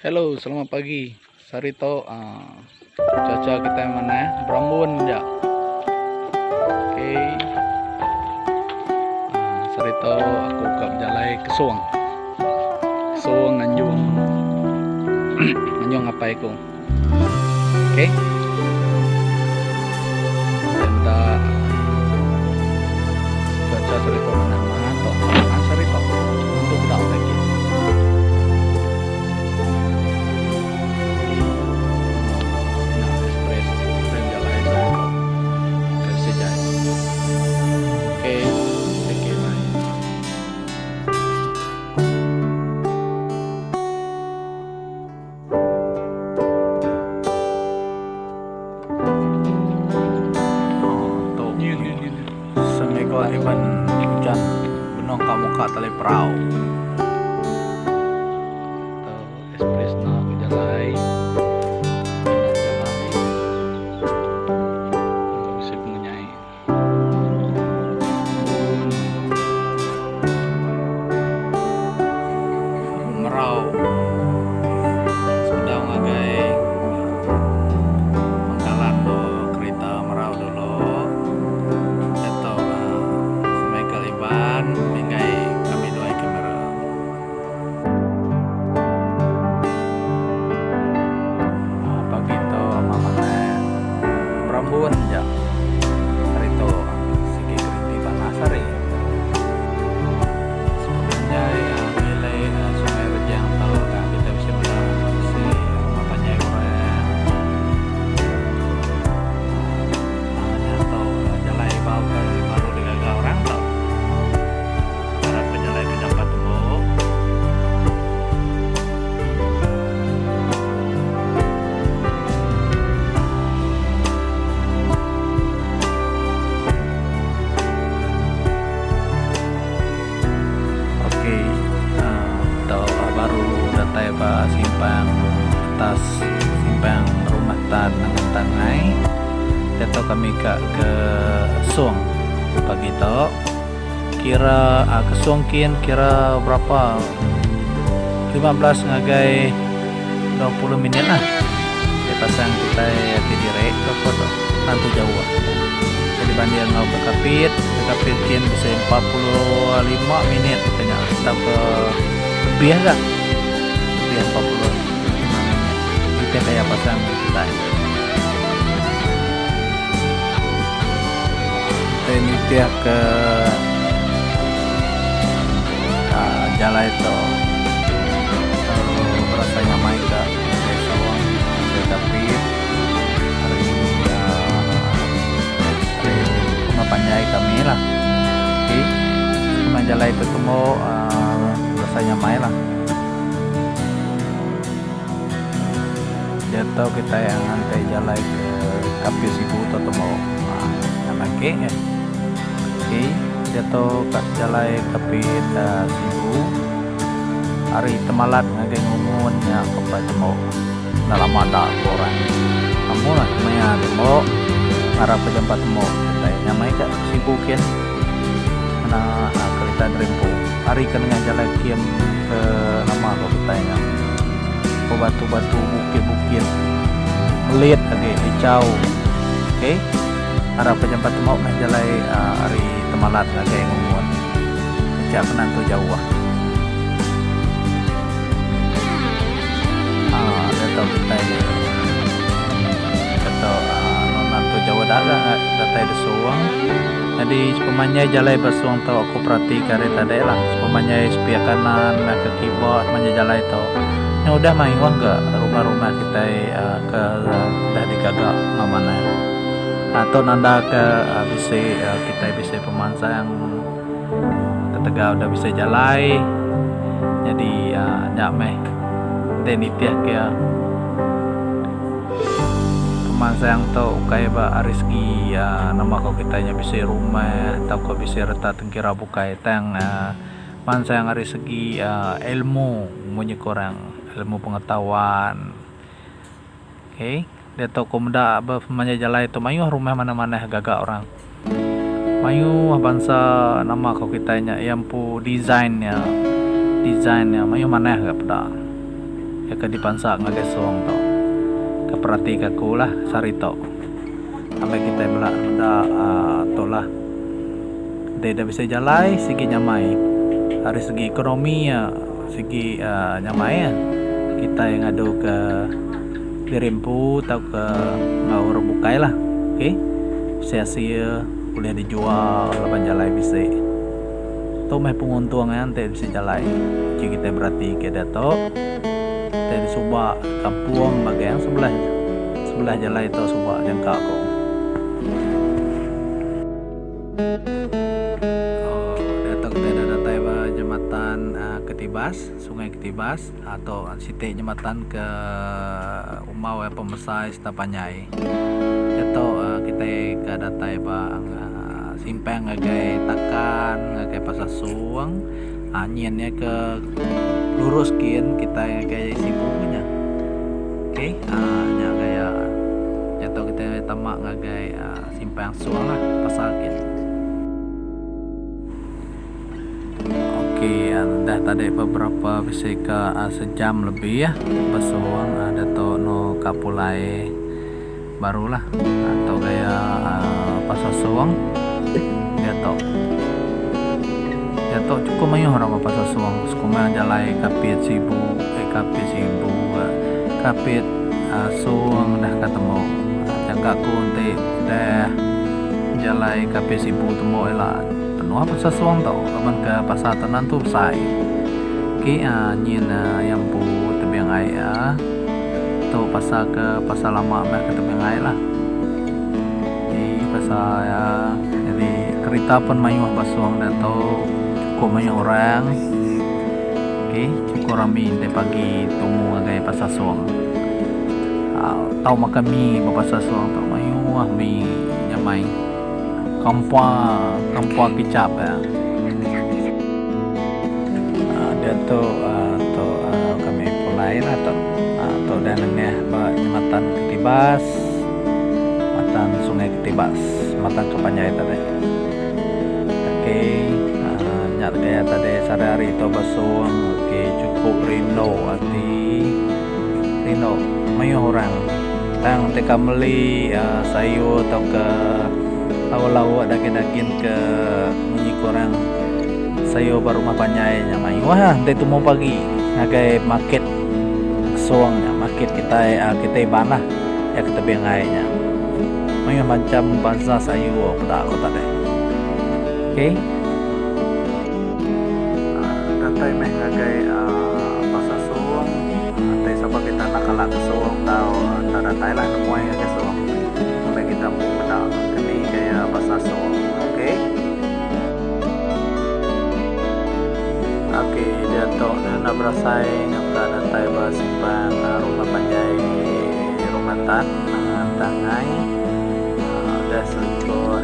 Halo, selamat pagi. Sarito, cuaca kita yang mana ya? Berambun ya. Oke. Sarito, aku ke jalai ke Suwang. Suwang Nanjung. Nanjung apa itu? Oke. Tenda cuaca Sarito mana to? Sarito untuk udah lagi. Iban hujan benong kamu ka tali perahu atau ekspres na jalai bisa mengunyai merau sedang ngagai pangkalan do kereta merau dulu mengai kami doai kamera pagi to mamane Berambun ya Sarito sige kriti panasari sebenarnya nilai sungai Rejang tahu kan kita bisa bilang si makanya orang atau jalai bau baru digagal orang tau ba simpang atas simpang rumah tan tangai dito kami ke Suwang pagi to kira ke Suwang kira berapa 15 ngagai 20 menit lah kita pasang kita di direct ke foto nanti jauh jadi banding ngau ke kapit bisa 45 menit katanya kita ke lebih agak 45 menit kita kayak pasang kita ini dia ke jalan itu rasanya main ke Suwang tapi hari panjai kami lah oke jalan itu ketemu rasanya main lah jatuh kita yang ngantai jalan ke Kapil Sibu atau mau namake ya oke jatuh ke jalan Kapil Sibu hari temalat ngagai ngumunnya kepada mau dalam ada orang kamu lah maya mau ngarap ke jam 4 mau kita nyamai ke Sibukin mana kereta Drempo hari kena jalan kiem ke nama kau kitanya batu-batu bukit-bukit melit lagi hijau oke harap penyempat mau menjalai hari temalat lagi yang ngomong sejak penantu jauh datang kita ini atau penantu jauh data di Suwang jadi pemanya jalai bersuang tau aku perhati kare tadi lah pemanya sepiak kanan ke keyboard menjalai tau ya udah main wah enggak rumah-rumah kita ke udah digagak mana atau nanda ke bisa kita bisa pemansa yang ketegak udah bisa jalai jadi nyameh dan itiak ya pemansa yang tahu kayak ba Ariski nama kau kitanya bisa rumah atau kau bisa reta tengkira bukai tang pemansa yang dari segi ilmu punya korang ilmu pengetahuan oke dia tahu komda pemanya jalan itu mayu rumah mana-mana gagak orang mayu bangsa nama kau kitanya yang pu desainnya mayu mana gak pada ya ke dipansa ngagai suang to keperhati kaku lah sarito sampai kita tolah dia bisa jalai segi nyamai dari segi ekonomi ya segi nyamai ya kita yang ngadu ke dirimpu atau ke ngawur bukai lah oke sia-sia boleh dijual lapan jalai bisa tuh meh penguntungan teh bisa jalai jika kita berarti ke dato dari Subak kampung bagian sebelah jalai itu Subak jangka kok dato kita ada taiba jembatan Ketibas Sungai Ketibas atau site jembatan ke Umau Pemesai Stapanyai atau kita ke datai bang simpang ngagai takan ngagai pasar suang anginnya ke lurus kian kita ngagai sibunya oke nya gaya atau kita tamak ngagai simpang suang lah pasar kian oke dah tadi beberapa bisa ke sejam lebih ya basuang ada to no kapulai barulah atau gaya pasar suang dia tau cukup mayu orang pasar suang sekumanya jalai kapit sibu kapit suang dah ketemu jangka kunti dah jalai kapit sibu temu lah penuh pasar suang tau kapan ke pasar tenan tuh sai ki nyin yang bu tebing ayah tuh pasar ke pasar lama meh ke tebing ayah lah di pasar ya jadi kereta pun mayu basuang dan tau cukup mayu orang oke cukup rami de pagi temu ngagai pasar suang tau makan mie pasar suang tau mayu mie nyamai kampung kicap ya dia tuh kami pulai lah atau dananya jembatan Ketibas jembatan Sungai Ketibas jembatan Kepanjai tadi oke nyat gaya tadi sehari itu basuang oke cukup Rino mayu orang tang teka meli sayur atau ke lawa-lawa daging-daging ke munyi korang sayur baru mapanyai nyamai wah nanti tu mau pagi ngagai market suangnya market kita ibanah ya kita bengainya mayu macam bangsa sayur pada aku tadi oke nanti meh ngagai pasar suang nanti sebab kita nak kalah ke suang tahu antara Thailand semua yang ke suang sampai kita pada kini kayak pasar suang oke dia tok na berasai nyata datai basimpang rumah panjai rumah tan tangai ada selingkuh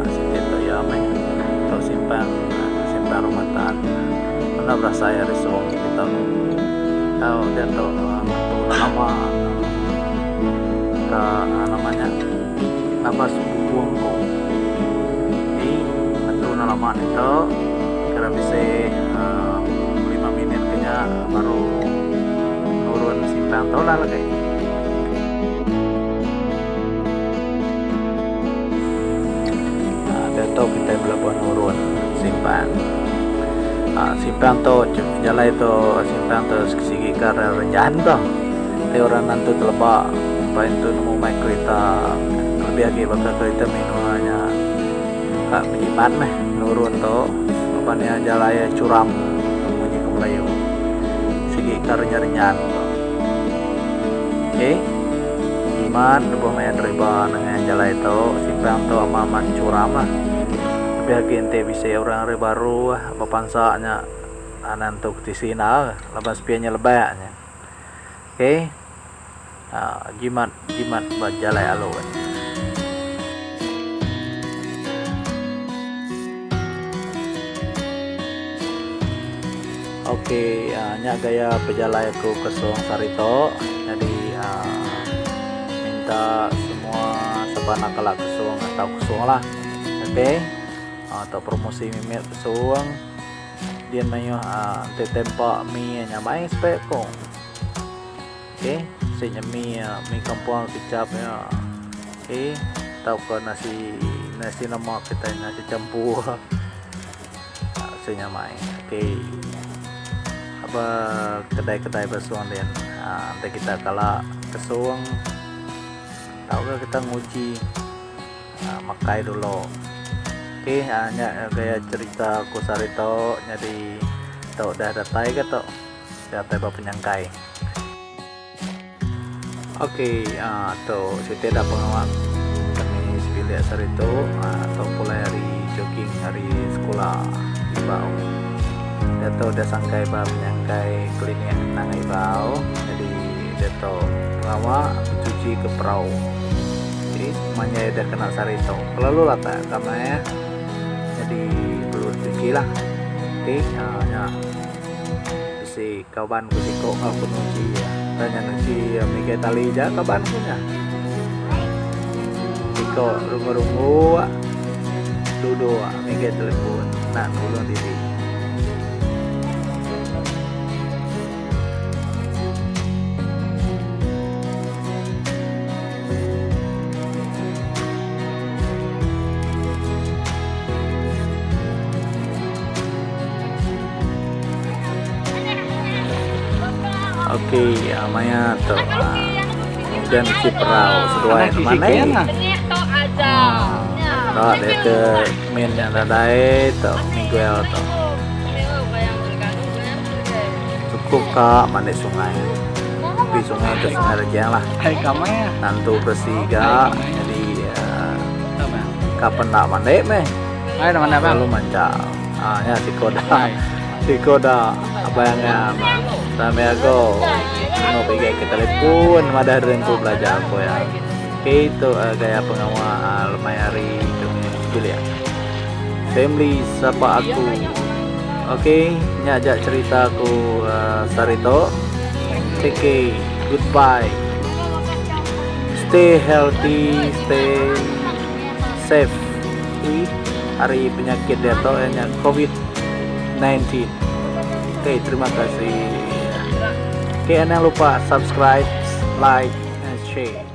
sitito yameng atau simpang rumah tan na berasai hari suang kita tahu dia tok nama ke namanya apa subuang kok itu nama itu kira bisa 5 menit kenya baru turun simpang tau lah lagi betul kita belabuan turun simpang simpang tu jalan itu simpang tu segi karena renjahan tu tapi orang nanti terlebak sampai itu nemu main kereta lebih lagi bakal kereta minuannya kak penyimat meh nurun tu apanya jalaya curam bunyi ke Melayu segi karnya renyan oke iman lebuh main riba dengan jalai itu simpang tu aman curam lah lebih lagi ente bisa orang baru bapansanya anantuk di sini lepas pianya lebaknya oke jimat buat jalai aluan oke nya gaya pejalai aku ke Suang Sarito jadi minta semua sebanyak kelak ke Suang atau ke Suang lah oke atau promosi mimit ke Suang dia mayu tempat mie nya main spek kong Oke, saya mie kampung kecap ya. Oke, tahu ke nasi lemak kita, nasi campur. Saya main. Oke, apa kedai-kedai basuang dan nanti kita kala kesuang tahu ke kita nguji makai dulu. Oke, hanya kayak cerita ku sarito jadi tau dah datai ke tau datai bapak penyangkai. Oke, tuh kita ada pengawal kami sepilih sarito atau mulai hari jogging hari sekolah di bau. Dia tuh udah sangkai bapak penyangkai klinik nangai bau. Jadi dia tuh pengawal cuci ke perahu. Jadi semuanya udah kena sarito. Kalau lu lah tak kamanya. Jadi perlu cuci lah. Oke, ya si kawan ku siko aku nuci ya tanya nuci mikir tali aja kawan punya siko rungu-rungu duduk mikir telepon nak nulung diri. Oke, namanya tuh kemudian si perahu sesuai mana ini? Tuh ada ke main yang dadai tuh Miguel tuh cukup kak mandi sungai di sungai itu sungai Rejang lah. Hai kamanya Nantu bersih kak jadi kapan tak mandi meh? hai teman apa Lalu mancang. Ya si koda apa yang Rame aku mau pergi ke telepon ada rengku belajar aku ya. Oke, itu gaya pengawal lumayari pilih ya family sapa aku. Oke, nyajak cerita aku sarito. Oke, goodbye, stay healthy, stay safe. Hari penyakit dia tuh hanya COVID-19. Oke, terima kasih. Oke, jangan lupa subscribe, like, and share.